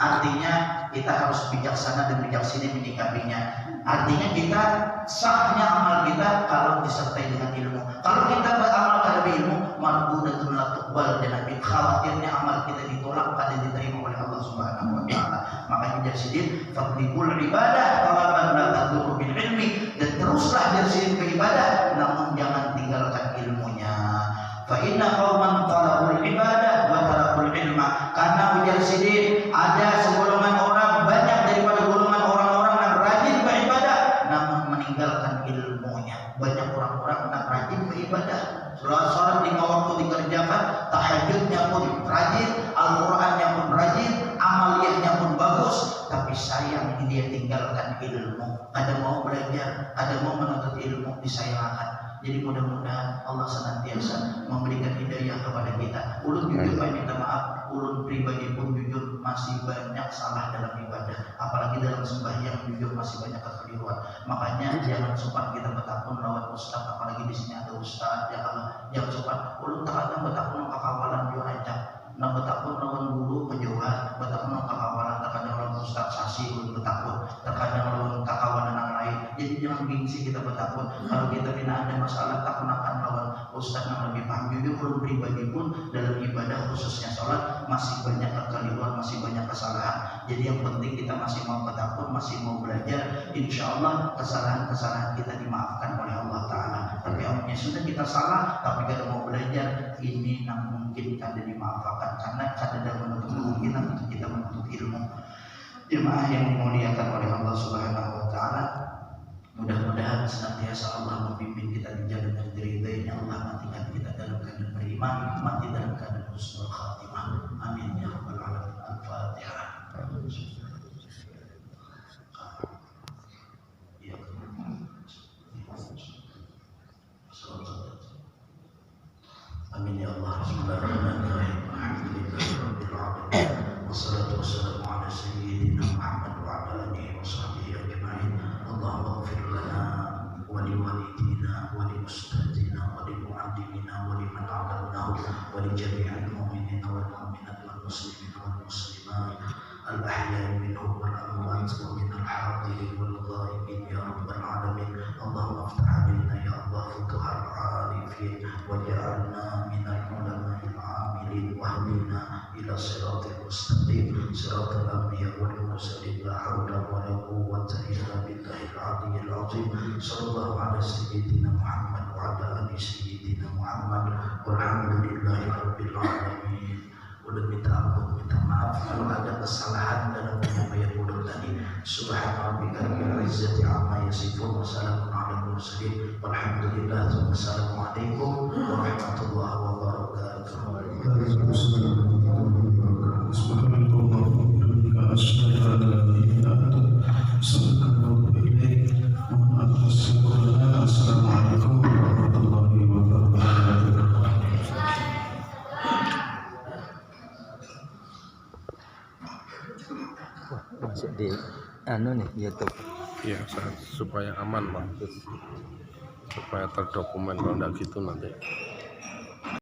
artinya kita harus bijaksana dan bijaksini menyikapinya artinya kita sahnya amal kita kalau disertai dengan ilmu kalau kita beramal kada ilmu mardudatun la tuqbal dan khawatirnya amal kita ditolak kada diterima oleh Allah Subhanahu wa taala makanya jadi fadlibul ibadah talaban la taduru bil ilmi dan teruslah bersihin beribadah namun jangan tinggalkan ilmunya fa inna qauman talabul ibadah wa talabul ilma karena ujar sidin ada segolongan orang banyak daripada golongan orang-orang yang rajin beribadah namun meninggalkan ilmunya banyak orang-orang yang rajin beribadah sholat 5 waktu dikerjakan tahajudnya pun rajin Al-Qurannya pun rajin amaliyahnya pun bagus tapi sayang dia tinggalkan ilmu ada mau belajar ada mau menuntut ilmu disayangkan Jadi mudah-mudahan Allah senantiasa memberikan hidayah kepada kita. Ulun jujur minta maaf, ulun pribadi pun jujur masih banyak salah dalam ibadah, apalagi dalam sembahyang jujur masih banyak kekeliruan. Makanya jangan sempat kita bertakun lawan ustaz, apalagi di sini ada ustaz. Ya kalau jangan sempat ulun terkadang bertakun kekawalan yo aja. Nah bertakun lawan guru penjauhan, bertakun kekawalan terkadang lawan ustaz sasi ulun bertakun, terkadang lawan kakawanan yang lain. Jadi jangan gengsi kita bertakun. Kalau kita tidak ada masalah takun akan lawan ustaz yang lebih paham. Jujur ulun pribadi pun dalam ibadah khususnya sholat masih banyak kekeliruan, masih banyak kesalahan. Jadi yang penting kita masih mau bertakun, masih mau belajar. Insya Allah kesalahan-kesalahan kita dimaafkan oleh Allah Ta'ala. Tapi awalnya sudah kita salah, tapi kalau mau belajar ini yang mungkin kada dimaafkan karena kada ada menutup kemungkinan untuk kita menuntut ilmu. Jemaah yang dimuliakan oleh Allah Subhanahu Wa Ta'ala, mudah-mudahan senantiasa Allah membimbing kita di jalan yang diridainya. Allah matikan kita dalam keadaan beriman, mati dalam keadaan husnul khatimah. Amin ya rabbal alamin. Al-Fatihah. Amin ya Allah. Bismillahirrahmanirrahim. Alhamdulillahirabbil alamin. Wassalatu wassalamu ala sayyidina Muhammad wa ala alihi wa sahbihi ajma'in. Allahumma ighfir lana wa li walidina wa li ustadzina wa li muallimina wa liman 'allamnahu wa li jami'il mu'minina wal mu'minat wal muslimina wal muslimat al ahya'i minhum wal amwat wa min al hadirin wal ghaibin ya rabbal alamin. Allahumma iftah 'alaina ya Allah futuhal 'arifin waj'alna minal ulama'il 'amilin wahdina ila siratal mustaqim siratal anbiya wal mursalin la haula wa la quwwata illa billahil 'aliyyil 'azim. Sallallahu ala sayyidina Muhammad wa ala ali sayyidina Muhammad walhamdulillahi rabbil alamin. Udah minta ampun, minta maaf kalau ada kesalahan dalam penyampaian ulun tadi. Subhana rabbika rabbil izzati amma yasifun wa salamun ala mursalin walhamdulillah. Wassalamualaikum warahmatullahi wabarakatuh. Waalaikumsalam warahmatullahi wabarakatuh. Subhanallah wa bihamdihi asyhadu an la ilaha illa anta astaghfiruka wa atubu ilaik. Mohon maaf atas kekurangan. Assalamualaikum warahmatullahi wabarakatuh. Masuk di nih YouTube. Iya, supaya aman, Pak. Supaya terdokumen, kalau enggak gitu nanti